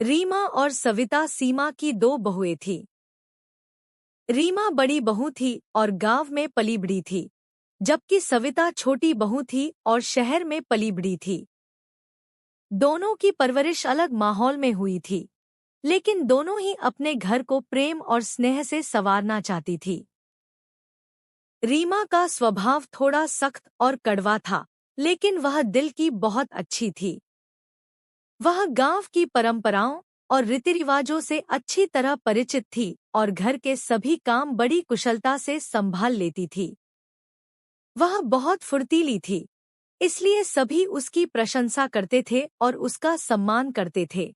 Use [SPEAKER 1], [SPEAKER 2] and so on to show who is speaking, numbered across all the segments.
[SPEAKER 1] रीमा और सविता सीमा की दो बहुएं थीं। रीमा बड़ी बहू थी और गांव में पली बड़ी थी, जबकि सविता छोटी बहू थी और शहर में पली बड़ी थी। दोनों की परवरिश अलग माहौल में हुई थी, लेकिन दोनों ही अपने घर को प्रेम और स्नेह से संवारना चाहती थी। रीमा का स्वभाव थोड़ा सख्त और कड़वा था, लेकिन वह दिल की बहुत अच्छी थी। वह गांव की परंपराओं और रीति रिवाजों से अच्छी तरह परिचित थी और घर के सभी काम बड़ी कुशलता से संभाल लेती थी। वह बहुत फुर्तीली थी, इसलिए सभी उसकी प्रशंसा करते थे और उसका सम्मान करते थे।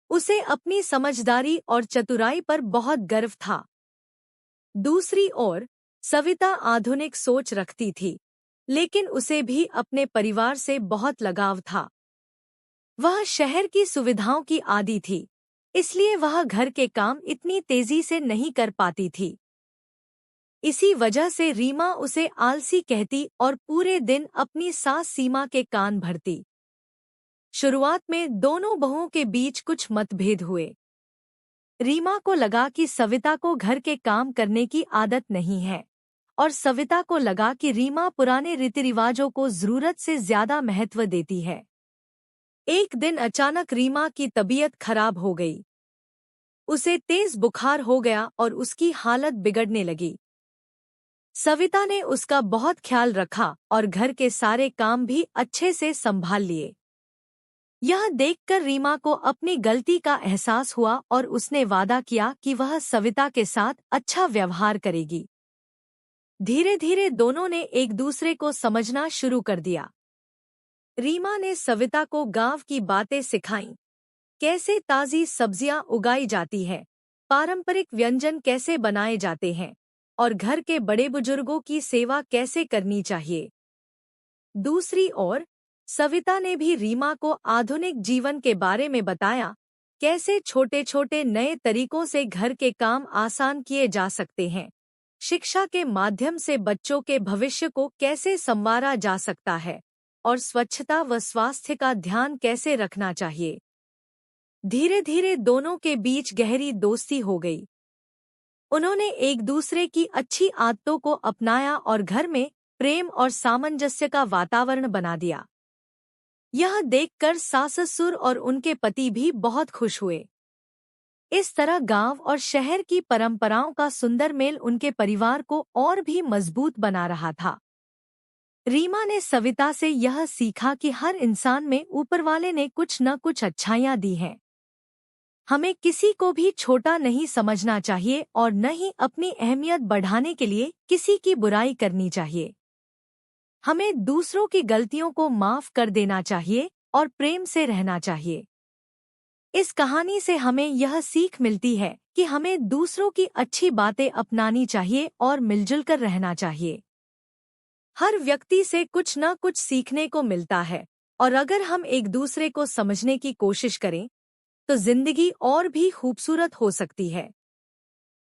[SPEAKER 1] उसे अपनी समझदारी और चतुराई पर बहुत गर्व था। दूसरी ओर, सविता आधुनिक सोच रखती थी, लेकिन उसे भी अपने परिवार से बहुत लगाव था। वह शहर की सुविधाओं की आदी थी, इसलिए वह घर के काम इतनी तेजी से नहीं कर पाती थी। इसी वजह से रीमा उसे आलसी कहती और पूरे दिन अपनी सास सीमा के कान भरती। शुरुआत में दोनों बहुओं के बीच कुछ मतभेद हुए। रीमा को लगा कि सविता को घर के काम करने की आदत नहीं है, और सविता को लगा कि रीमा पुराने रीति रिवाजों को जरूरत से ज्यादा महत्व देती है। एक दिन अचानक रीमा की तबीयत खराब हो गई। उसे तेज बुखार हो गया और उसकी हालत बिगड़ने लगी। सविता ने उसका बहुत ख्याल रखा और घर के सारे काम भी अच्छे से संभाल लिए। यह देखकर रीमा को अपनी गलती का एहसास हुआ और उसने वादा किया कि वह सविता के साथ अच्छा व्यवहार करेगी। धीरे धीरे दोनों ने एक दूसरे को समझना शुरू कर दिया। रीमा ने सविता को गांव की बातें सिखाईं, कैसे ताज़ी सब्जियां उगाई जाती है, पारंपरिक व्यंजन कैसे बनाए जाते हैं और घर के बड़े बुजुर्गों की सेवा कैसे करनी चाहिए। दूसरी ओर, सविता ने भी रीमा को आधुनिक जीवन के बारे में बताया, कैसे छोटे छोटे नए तरीकों से घर के काम आसान किए जा सकते हैं, शिक्षा के माध्यम से बच्चों के भविष्य को कैसे संवारा जा सकता है और स्वच्छता व स्वास्थ्य का ध्यान कैसे रखना चाहिए। धीरे धीरे दोनों के बीच गहरी दोस्ती हो गई। उन्होंने एक दूसरे की अच्छी आदतों को अपनाया और घर में प्रेम और सामंजस्य का वातावरण बना दिया। यह देखकर सास-ससुर और उनके पति भी बहुत खुश हुए। इस तरह गांव और शहर की परंपराओं का सुंदर मेल उनके परिवार को और भी मजबूत बना रहा था। रीमा ने सविता से यह सीखा कि हर इंसान में ऊपर वाले ने कुछ न कुछ अच्छाइयां दी हैं। हमें किसी को भी छोटा नहीं समझना चाहिए और न ही अपनी अहमियत बढ़ाने के लिए किसी की बुराई करनी चाहिए। हमें दूसरों की गलतियों को माफ कर देना चाहिए और प्रेम से रहना चाहिए। इस कहानी से हमें यह सीख मिलती है कि हमें दूसरों की अच्छी बातें अपनानी चाहिए और मिलजुल कर रहना चाहिए। हर व्यक्ति से कुछ न कुछ सीखने को मिलता है, और अगर हम एक दूसरे को समझने की कोशिश करें, तो जिंदगी और भी खूबसूरत हो सकती है।